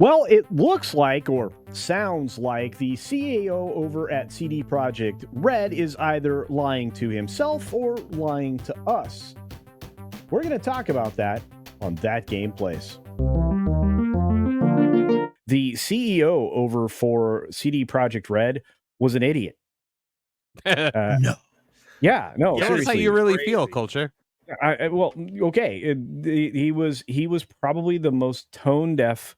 Well, it looks like, or sounds like, the CAO over at CD Projekt Red is either lying to himself or lying to us. We're going to talk about that on That Game Place. The CEO over for CD Projekt Red was an idiot. No. Yeah, no, Yeah, that's how you really feel, Culture. well, okay. He was probably the most tone deaf,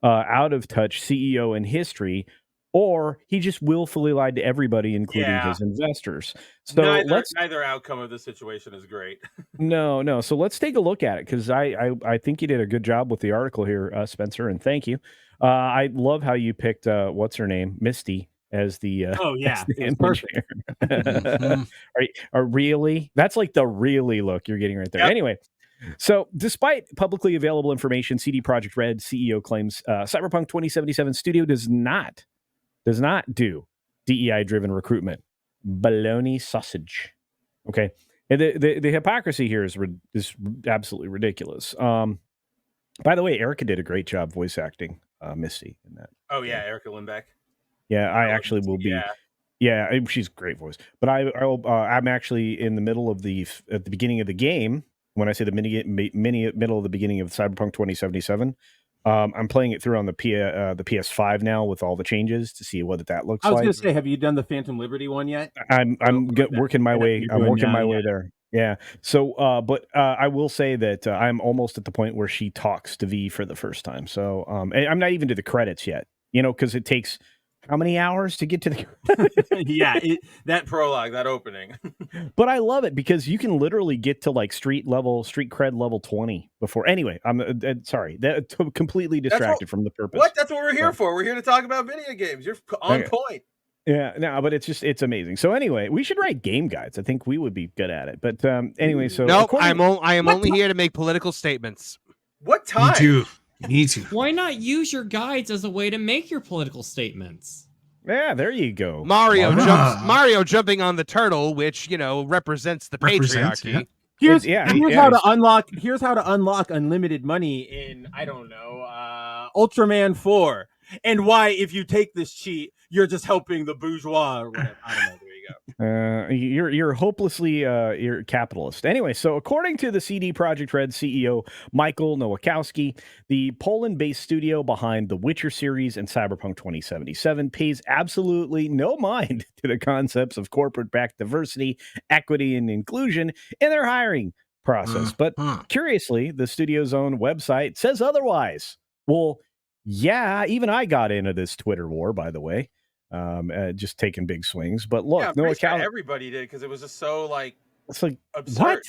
out of touch CEO in history, or he just willfully lied to everybody, including his investors. So neither outcome of the situation is great. No. So let's take a look at it, because I think you did a good job with the article here, Spencer, and thank you. I love how you picked what's her name, Misty, as the as the It's perfect. Are really? That's like the really look you're getting right there. Yep. Anyway, so despite publicly available information, CD Projekt Red CEO claims Cyberpunk 2077 studio does not do DEI-driven recruitment. Baloney sausage. Okay. And the hypocrisy here is absolutely ridiculous. By the way, Erica did a great job voice acting Misty in that. Oh yeah, Erica Lindbeck. Yeah, I actually will be. Yeah, she's a great voice. But I'm actually in the middle of at the beginning of the game. When I say the middle of the beginning of Cyberpunk 2077, I'm playing it through on the PS5 now with all the changes to see what that looks like. I was going to say, have you done the Phantom Liberty one yet? I'm working my way. I'm working my way there. Yeah. So, but I will say that I'm almost at the point where she talks to V for the first time. So, I'm not even to the credits yet. Because it takes how many hours to get to the that prologue, that opening. But I love it because you can literally get to like street cred level 20 before. Anyway, I'm sorry, that completely distracted from the purpose. What? That's what we're here for. We're here to talk about video games. You're on point. Yeah, no, but it's amazing. So anyway, we should write game guides. I think we would be good at it. But anyway, so no, I am only here to make political statements. What time? Me too. Why not use your guides as a way to make your political statements? Yeah, there you go. Mario jumping on the turtle, which represents the patriarchy. Yeah. Here's how to unlock unlimited money in Ultraman 4, and why if you take this cheat, you're just helping the bourgeois or whatever. I don't know. There you go. You're hopelessly you're capitalist. Anyway, so according to the CD Projekt Red CEO Michael Nowakowski, the Poland-based studio behind the Witcher series and Cyberpunk 2077 pays absolutely no mind to the concepts of corporate-backed diversity, equity, and inclusion in their hiring process. But curiously, the studio's own website says otherwise. Well, yeah, even I got into this Twitter war, by the way. Just taking big swings, but look, everybody did, because it was just so it's like absurd. What?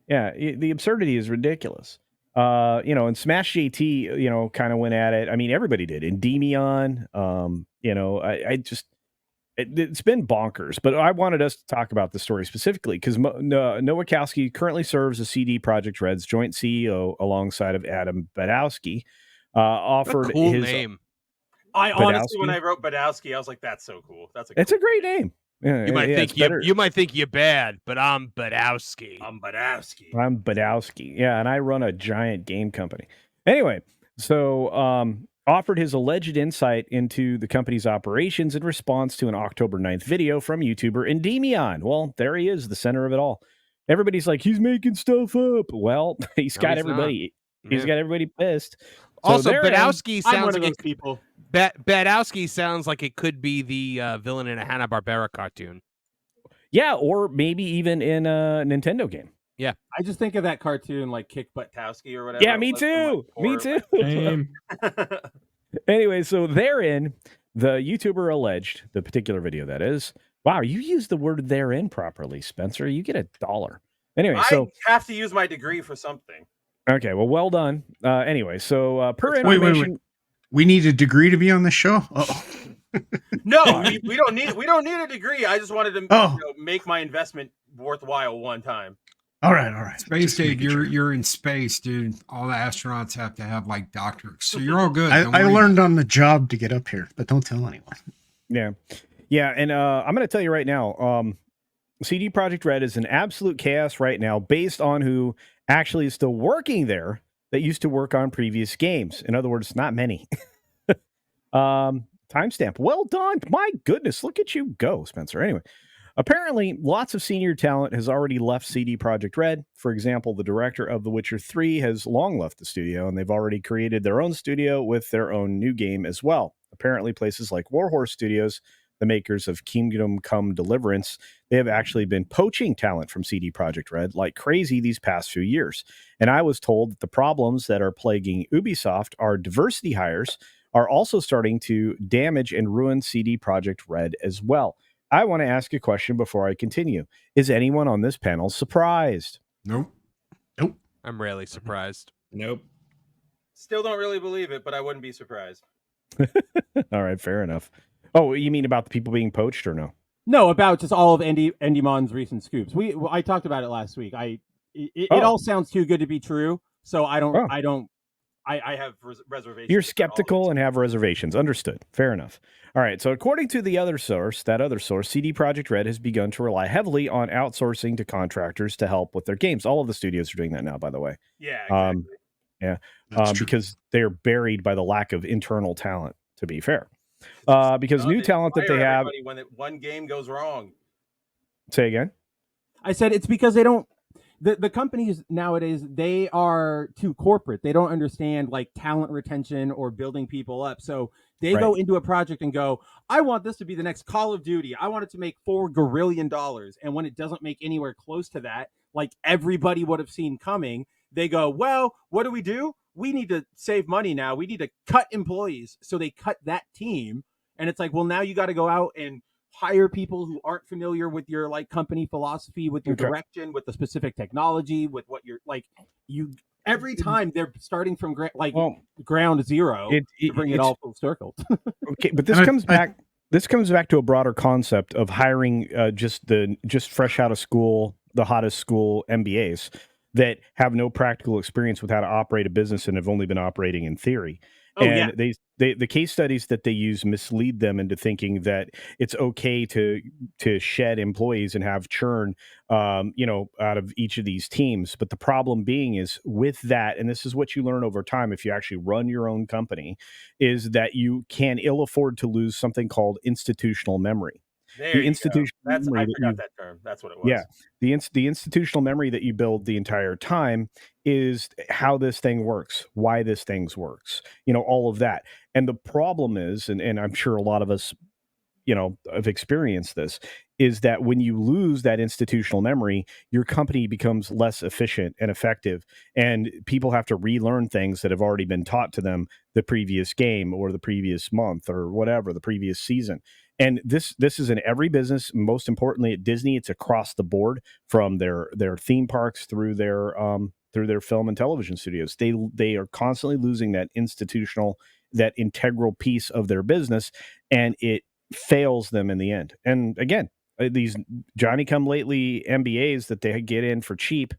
Yeah, the absurdity is ridiculous. And Smash JT, kind of went at it. I mean, everybody did. Endymion, it's been bonkers. But I wanted us to talk about the story specifically because Nowakowski currently serves as CD Projekt Red's joint CEO alongside of Adam Badowski. Offered cool his name. I honestly, when I wrote Badowski, I was like, "That's so cool. It's a great name." Yeah, you might think you're bad, but I'm Badowski. I'm Badowski. Yeah, and I run a giant game company. Anyway, so offered his alleged insight into the company's operations in response to an October 9th video from YouTuber Endymion. Well, there he is, the center of it all. Everybody's like, he's making stuff up. Well, he's got everybody pissed. So also, Badowski sounds like those people. Badowski sounds like it could be the villain in a Hanna-Barbera cartoon. Yeah, or maybe even in a Nintendo game. Yeah. I just think of that cartoon like Kick Buttowski or whatever. Yeah, me too. Anyway, so therein, the YouTuber alleged, the particular video that is, wow, you used the word therein properly, Spencer. You get $1. Anyway, I have to use my degree for something. Okay, well done. Anyway, so per information... Wait. We need a degree to be on the show? No, we don't need a degree. I just wanted to make my investment worthwhile one time. All right. Space Dave, you're in space, dude. All the astronauts have to have doctorates, so you're all good. I learned on the job to get up here, but don't tell anyone. Yeah, and I'm going to tell you right now, CD Projekt Red is in absolute chaos right now, based on who actually is still working there. that used to work on previous games. In other words, not many. Timestamp. Well done. My goodness, look at you go, Spencer. Anyway, apparently, lots of senior talent has already left CD Projekt Red. For example, the director of The Witcher 3 has long left the studio, and they've already created their own studio with their own new game as well. Apparently, places like Warhorse Studios, the makers of Kingdom Come Deliverance, they have actually been poaching talent from CD Projekt Red like crazy these past few years. And I was told that the problems that are plaguing Ubisoft are diversity hires are also starting to damage and ruin CD Projekt Red as well. I want to ask a question before I continue. Is anyone on this panel surprised? Nope. I'm rarely surprised. Nope. Still don't really believe it, but I wouldn't be surprised. All right, fair enough. Oh, you mean about the people being poached or no? No, about just all of Endymon's recent scoops. I talked about it last week. It all sounds too good to be true, so I have reservations. You're skeptical and have reservations. Understood. Fair enough. All right. So according to the other source, CD Projekt Red has begun to rely heavily on outsourcing to contractors to help with their games. All of the studios are doing that now, by the way. Yeah, exactly. Because they're buried by the lack of internal talent, to be fair. Because new talent that they have. When one game goes wrong. Say again? I said it's because they don't. The companies nowadays, they are too corporate. They don't understand like talent retention or building people up. So they go into a project and go, I want this to be the next Call of Duty. I want it to make $4 gazillion. And when it doesn't make anywhere close to that, like everybody would have seen coming, they go, well, what do? We need to save money now. We need to cut employees. So they cut that team. And it's like, well, now you got to go out and hire people who aren't familiar with your like company philosophy, with your direction, with the specific technology, with what you're like. Every time they're starting from ground zero to bring it all full circle. Okay, but this comes back. This comes back to a broader concept of hiring just fresh out of school, the hottest school MBAs that have no practical experience with how to operate a business and have only been operating in theory. The case studies that they use mislead them into thinking that it's okay to shed employees and have churn, out of each of these teams. But the problem being is with that, and this is what you learn over time if you actually run your own company, is that you can ill afford to lose something called institutional memory. I forgot that term. That's what it was. Yeah. The institutional memory that you build the entire time is how this thing works, why this thing works, all of that. And the problem is, and I'm sure a lot of us, have experienced this, is that when you lose that institutional memory, your company becomes less efficient and effective. And people have to relearn things that have already been taught to them the previous game or the previous month or whatever, the previous season. And this is in every business. Most importantly, at Disney, it's across the board from their theme parks through their film and television studios. They are constantly losing that that integral piece of their business, and it fails them in the end. And again, these Johnny-come-lately MBAs that they get in for cheap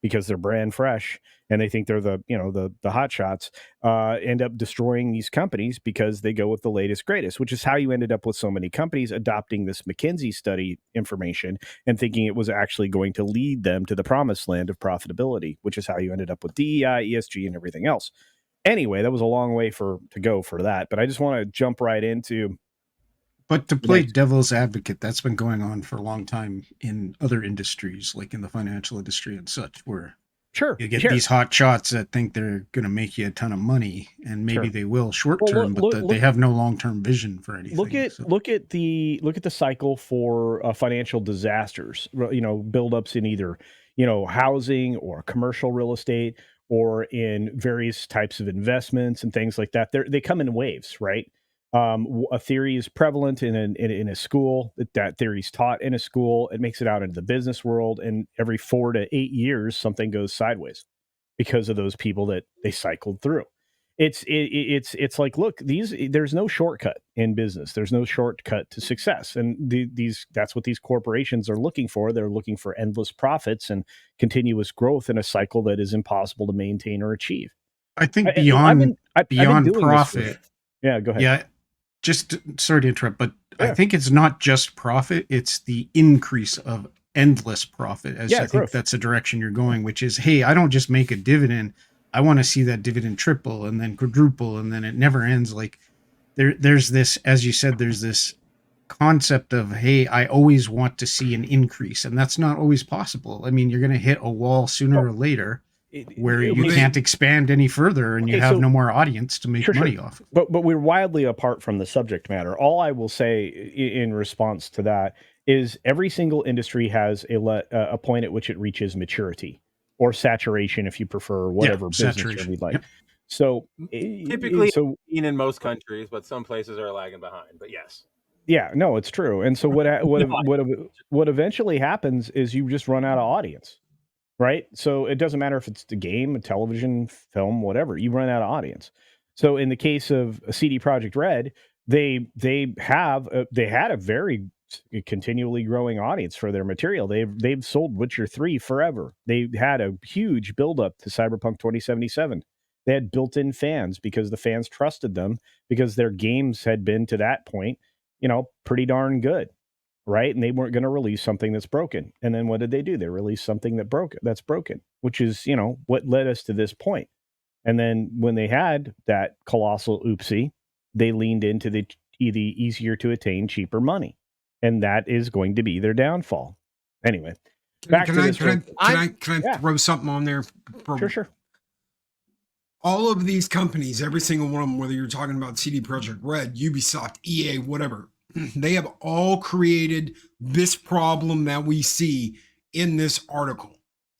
because they're brand fresh and they think they're the hot shots, end up destroying these companies because they go with the latest greatest, which is how you ended up with so many companies adopting this McKinsey study information and thinking it was actually going to lead them to the promised land of profitability, which is how you ended up with DEI, ESG, and everything else. Anyway, that was a long way to go for that, but I just want to jump right into. But to play devil's advocate, that's been going on for a long time in other industries, like in the financial industry and such, where you get these hot shots that think they're going to make you a ton of money, and maybe they will short term, but they have no long term vision for anything. Look at the cycle for financial disasters. Buildups in either housing or commercial real estate or in various types of investments and things like that. They come in waves, right? A theory is prevalent in a school. That theory is taught in a school. It makes it out into the business world, and every 4 to 8 years, something goes sideways because of those people that they cycled through. It's like, look, there's no shortcut in business. There's no shortcut to success, and that's what these corporations are looking for. They're looking for endless profits and continuous growth in a cycle that is impossible to maintain or achieve. I think beyond profit. Yeah, go ahead. Yeah. Just sorry to interrupt, but I think it's not just profit, it's the increase of endless profit. I think that's the direction you're going, which is, hey, I don't just make a dividend. I want to see that dividend triple and then quadruple, and then it never ends. Like there's this, as you said, there's this concept of, hey, I always want to see an increase, and that's not always possible. I mean, you're going to hit a wall sooner or later where you can't expand any further, and you have no more audience to make money off of. But we're wildly apart from the subject matter. All I will say in response to that is every single industry has a point at which it reaches maturity or saturation, if you prefer, whatever business you'd like. Yep. So typically, in most countries, but some places are lagging behind. But yes. Yeah, no, it's true. And so what eventually happens is you just run out of audience, right? So it doesn't matter if it's the game, a television, film, whatever. You run out of audience. So in the case of CD Projekt Red, they had a very continually growing audience for their material. They've sold Witcher 3 forever. They had a huge buildup to Cyberpunk 2077. They had built-in fans because the fans trusted them because their games had been to that point, pretty darn good, right? And they weren't going to release something that's broken. And then what did they do? They released something that's broken, which is, what led us to this point. And then when they had that colossal oopsie, they leaned into the easier to attain, cheaper money. And that is going to be their downfall. Anyway, back to this. Can I throw something on there? Sure. All of these companies, every single one of them, whether you're talking about CD Projekt Red, Ubisoft, EA, whatever, they have all created this problem that we see in this article.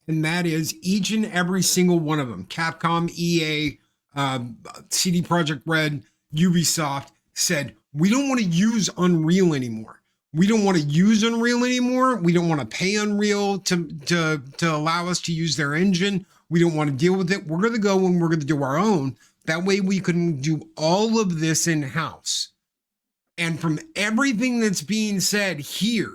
And that is each and every single one of them, Capcom, EA, CD Projekt Red, Ubisoft, said, we don't want to use Unreal anymore. We don't want to use Unreal anymore. We don't want to pay Unreal to allow us to use their engine. We don't want to deal with it. We're going to go and we're going to do our own. That way we can do all of this in-house. And from everything that's being said here,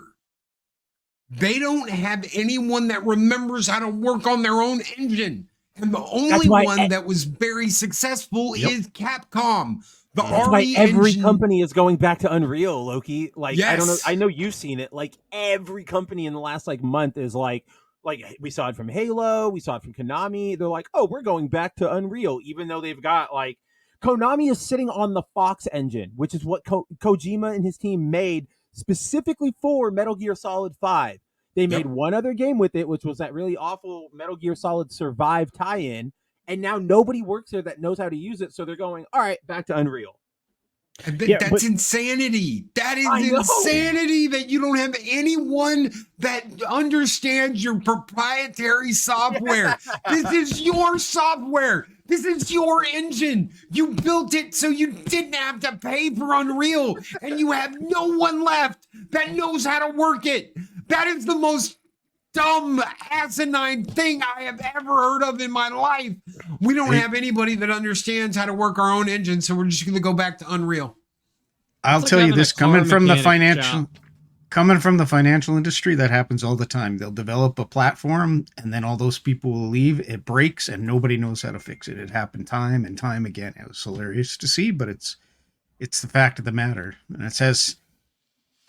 they don't have anyone that remembers how to work on their own engine. And the only one that was very successful is Capcom. That's why every company is going back to Unreal, Loki. Like, yes. I don't know. I know you've seen it. Like, every company in the last month is like we saw it from Halo, we saw it from Konami. They're like, oh, we're going back to Unreal, even though they've got Konami is sitting on the Fox engine, which is what Kojima and his team made specifically for Metal Gear Solid 5. They made one other game with it, which was that really awful Metal Gear Solid Survive tie-in. And now nobody works there that knows how to use it. So they're going, all right, back to Unreal. That's insanity. That is insanity that you don't have anyone that understands your proprietary software. This is your software. This is your engine. You built it so you didn't have to pay for Unreal. And you have no one left that knows how to work it. That is the most dumb, asinine thing I have ever heard of in my life. We don't have anybody that understands how to work our own engine, so we're just going to go back to Unreal. I'll tell you this, coming from the financial industry, that happens all the time. They'll develop a platform, and then all those people will leave. It breaks, and nobody knows how to fix it. It happened time and time again. It was hilarious to see, but it's the fact of the matter. And it says,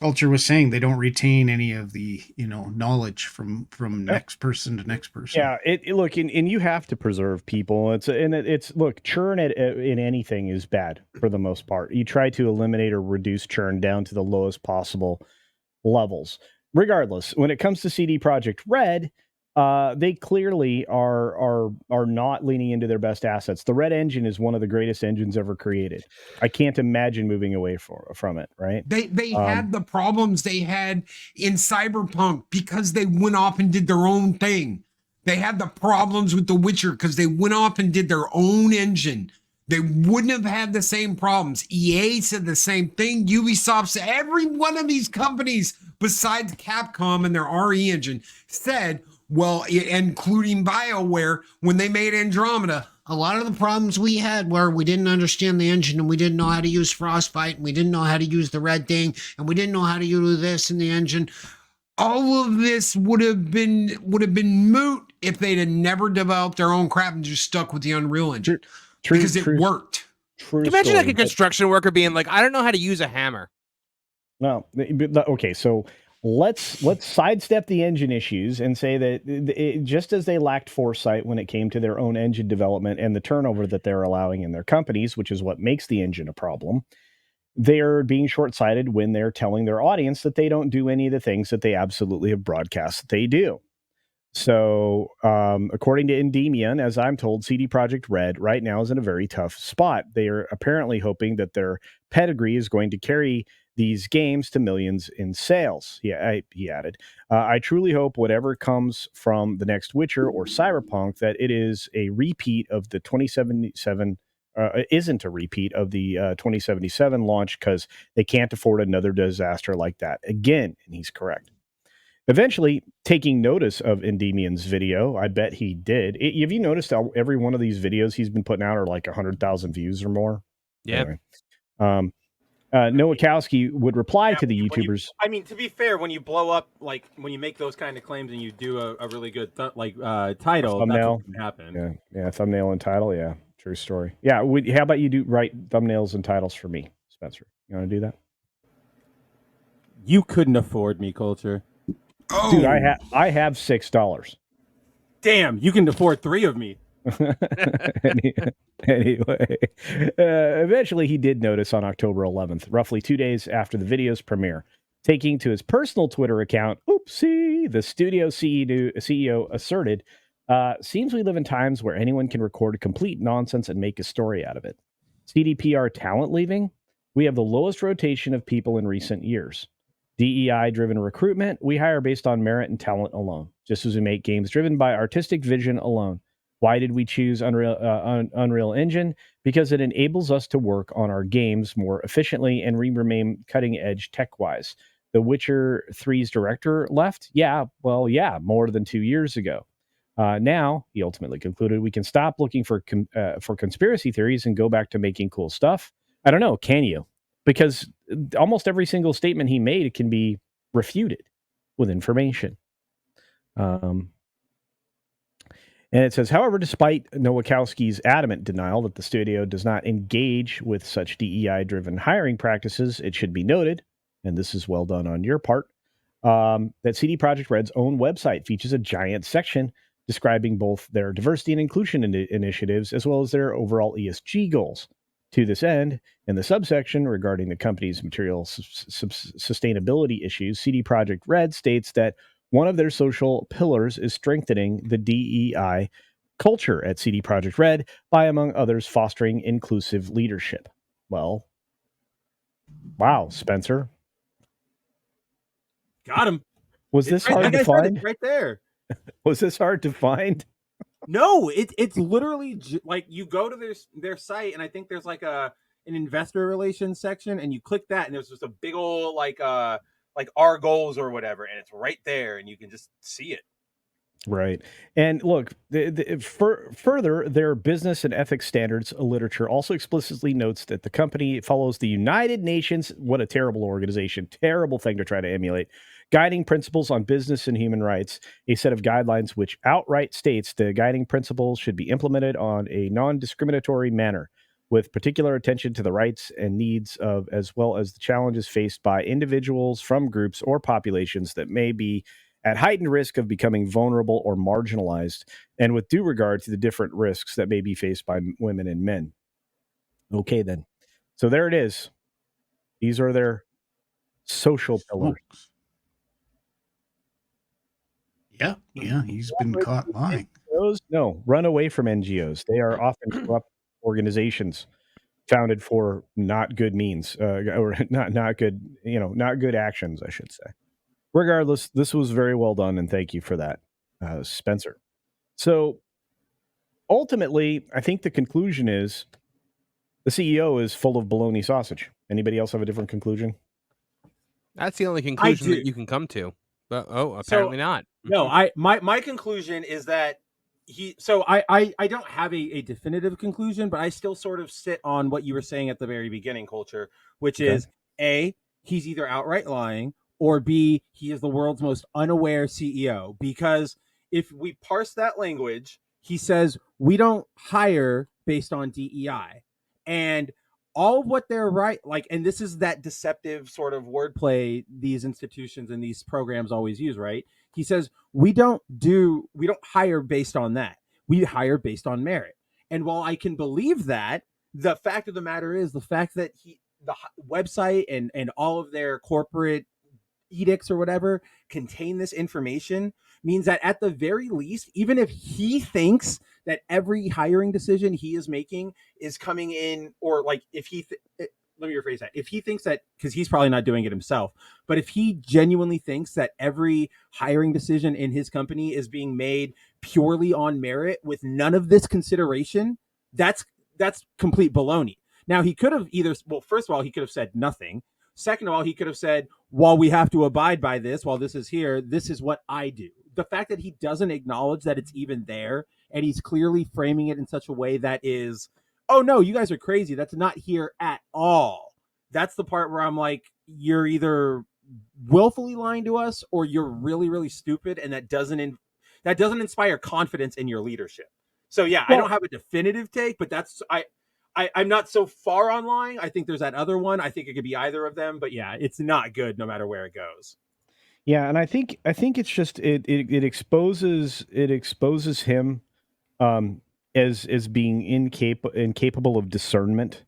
Culture was saying, they don't retain any of the knowledge from next person to next person. Yeah, look, and you have to preserve people. Look, churn in anything is bad for the most part. You try to eliminate or reduce churn down to the lowest possible levels. Regardless, when it comes to CD Projekt Red, they clearly are not leaning into their best assets. The Red engine is one of the greatest engines ever created. I can't imagine moving away from it, right? They had the problems they had in Cyberpunk because they went off and did their own thing. They had the problems with The Witcher because they went off and did their own engine. They wouldn't have had the same problems. EA said the same thing. Ubisoft said, every one of these companies besides Capcom and their RE engine said, well, including BioWare, when they made Andromeda, a lot of the problems we had were we didn't understand the engine and we didn't know how to use Frostbite and we didn't know how to use the Red thing and we didn't know how to use this in the engine. All of this would have been moot if they'd have never developed their own crap and just stuck with the Unreal Engine because it worked. Can you imagine a construction worker being like, I don't know how to use a hammer? No, okay, so let's sidestep the engine issues and say that just as they lacked foresight when it came to their own engine development and the turnover that they're allowing in their companies, which is what makes the engine a problem, they're being short-sighted when they're telling their audience that they don't do any of the things that they absolutely have broadcast that they do. So, according to Endymion, as I'm told, CD Projekt Red right now is in a very tough spot. They are apparently hoping that their pedigree is going to carry these games to millions in sales. Yeah, he added, I truly hope whatever comes from the next Witcher or Cyberpunk, that it is a repeat of the 2077, isn't a repeat of the 2077 launch, because they can't afford another disaster like that again. And he's correct. Eventually, taking notice of Endymion's video, I bet he did. Have you noticed how every one of these videos he's been putting out are like 100,000 views or more? Yeah. Anyway, Noah Kowski would reply to the YouTubers. To be fair, when you blow up, like when you make those kind of claims and you do a really good title, thumbnail, that's what can happen. Yeah, thumbnail and title. Yeah, true story. Yeah, how about you write thumbnails and titles for me, Spencer? You want to do that? You couldn't afford me, Culture. Oh. Dude, I have $6. Damn, you can afford 3 of me. Anyway, eventually he did notice on October 11th, roughly 2 days after the video's premiere, taking to his personal Twitter account, oopsie, the studio CEO asserted, seems we live in times where anyone can record complete nonsense and make a story out of it. CDPR talent leaving? We have the lowest rotation of people in recent years. DEI-driven recruitment, we hire based on merit and talent alone, just as we make games driven by artistic vision alone. Why did we choose Unreal Engine? Because it enables us to work on our games more efficiently and we remain cutting-edge tech-wise. The Witcher 3's director left? Yeah, more than 2 years ago. Now, he ultimately concluded, we can stop looking for conspiracy theories and go back to making cool stuff. I don't know, can you? Because almost every single statement he made can be refuted with information. And it says, however, despite Nowakowski's adamant denial that the studio does not engage with such DEI-driven hiring practices, it should be noted, and this is well done on your part, that CD Projekt Red's own website features a giant section describing both their diversity and inclusion initiatives as well as their overall ESG goals. To this end, in the subsection regarding the company's material sustainability issues, CD Projekt Red states that one of their social pillars is strengthening the DEI culture at CD Projekt Red by, among others, fostering inclusive leadership. Well, wow, Spencer. Got him. Was this hard to find? Right there. Was this hard to find? No, it's literally like you go to their site, and I think there's like an investor relations section, and you click that, and there's just a big old like our goals or whatever, and it's right there, and you can just see it. Right. And look, further, their business and ethics standards literature also explicitly notes that the company follows the United Nations, what a terrible organization, terrible thing to try to emulate, guiding principles on business and human rights, a set of guidelines which outright states the guiding principles should be implemented on a non-discriminatory manner, with particular attention to the rights and needs of, as well as the challenges faced by individuals from groups or populations that may be at heightened risk of becoming vulnerable or marginalized, and with due regard to the different risks that may be faced by women and men. Okay, then. So there it is. These are their social pillars. Yeah, he's been caught lying. NGOs? No, run away from NGOs. They are often corrupt organizations founded for not good means, or not good, not good actions, I should say. Regardless, this was very well done, and thank you for that, Spencer. So ultimately, I think the conclusion is the CEO is full of bologna sausage. Anybody else have a different conclusion? That's the only conclusion that you can come to. But apparently not. No, my conclusion is that I don't have a definitive conclusion, but I still sort of sit on what you were saying at the very beginning, Culture, which is A, he's either outright lying, or B, he is the world's most unaware CEO. Because if we parse that language, he says we don't hire based on DEI. And all of what they're like, and this is that deceptive sort of wordplay these institutions and these programs always use, right? He says, we don't hire based on that. We hire based on merit. And while I can believe that, the fact of the matter is the fact that the website and all of their corporate edicts or whatever contain this information means that at the very least, even if he thinks that every hiring decision he is making is coming in, or like if he let me rephrase that, if he thinks that, because he's probably not doing it himself, but if he genuinely thinks that every hiring decision in his company is being made purely on merit with none of this consideration, that's complete baloney. Now, he could have first of all, he could have said nothing. Second of all, he could have said, while we have to abide by this, while this is here, this is what I do. The fact that he doesn't acknowledge that it's even there, and he's clearly framing it in such a way that is, oh no, you guys are crazy, that's not here at all. That's the part where I'm like, you're either willfully lying to us or you're really, really stupid, and that doesn't inspire confidence in your leadership. So yeah, well, I don't have a definitive take, but I'm not so far on lying. I think there's that other one. I think it could be either of them, but yeah, it's not good no matter where it goes. Yeah, and I think it's just it exposes him as being incapable of discernment.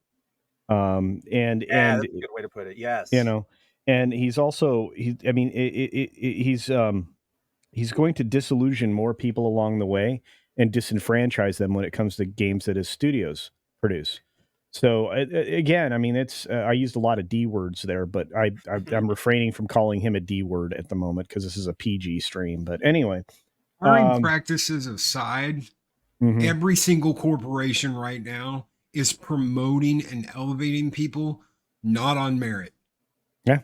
And that's a good way to put it. Yes. And he's also he's going to disillusion more people along the way and disenfranchise them when it comes to games that his studios produce. So again, I mean, it's I used a lot of D words there, but I'm refraining from calling him a D word at the moment because this is a PG stream. But anyway, hiring practices aside, every single corporation right now is promoting and elevating people not on merit. Yeah.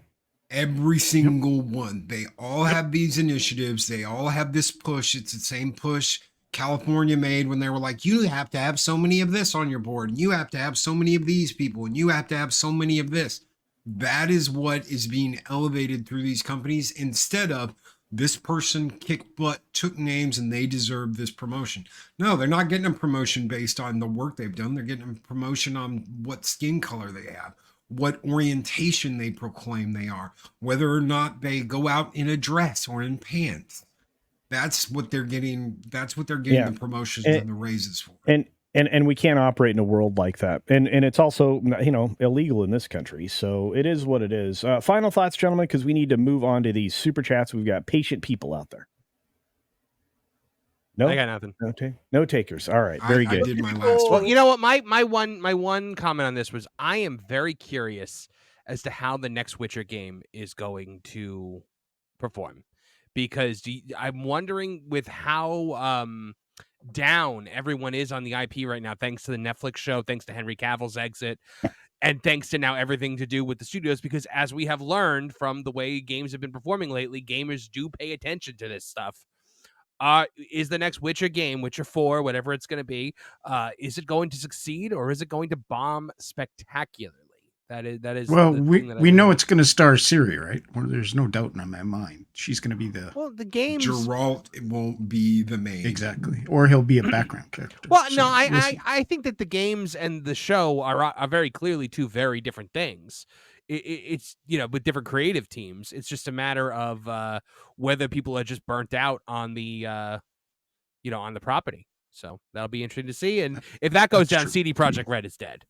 Every single one. They all have these initiatives. They all have this push. It's the same push California made when they were like, you have to have so many of this on your board, and you have to have so many of these people, and you have to have so many of this. That is what is being elevated through these companies, instead of this person kicked butt, took names, and they deserve this promotion. No, they're not getting a promotion based on the work they've done. They're getting a promotion on what skin color they have, what orientation they proclaim they are, whether or not they go out in a dress or in pants. That's what they're getting. That's what they're getting the promotions and the raises for. And we can't operate in a world like that. And it's also, illegal in this country. So it is what it is. Final thoughts, gentlemen, because we need to move on to these super chats. We've got patient people out there. No, I got nothing. No takers. All right, very good. I did my last one. You know what? My one comment on this was, I am very curious as to how the next Witcher game is going to perform. Because I'm wondering with how down everyone is on the IP right now, thanks to the Netflix show, thanks to Henry Cavill's exit, and thanks to now everything to do with the studios. Because as we have learned from the way games have been performing lately, gamers do pay attention to this stuff. Is the next Witcher game, Witcher 4, whatever it's going to be, is it going to succeed, or is it going to bomb spectacularly? That is. Well, we know it's going to star Ciri, right? Well, there's no doubt in my mind. She's going to be the games. Geralt won't be the main. Exactly, or he'll be a background character. Well, so, I think that the games and the show are very clearly two very different things. It's with different creative teams. It's just a matter of whether people are just burnt out on the on the property. So that'll be interesting to see. And if that goes down, CD Projekt Red is dead.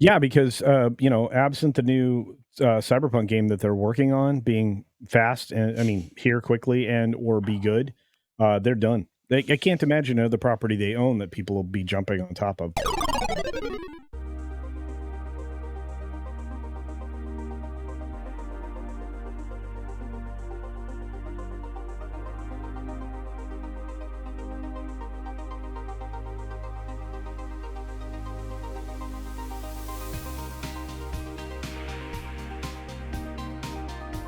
Yeah, because absent the new Cyberpunk game that they're working on being fast and here quickly and or be good, they're done. I can't imagine another property they own that people will be jumping on top of.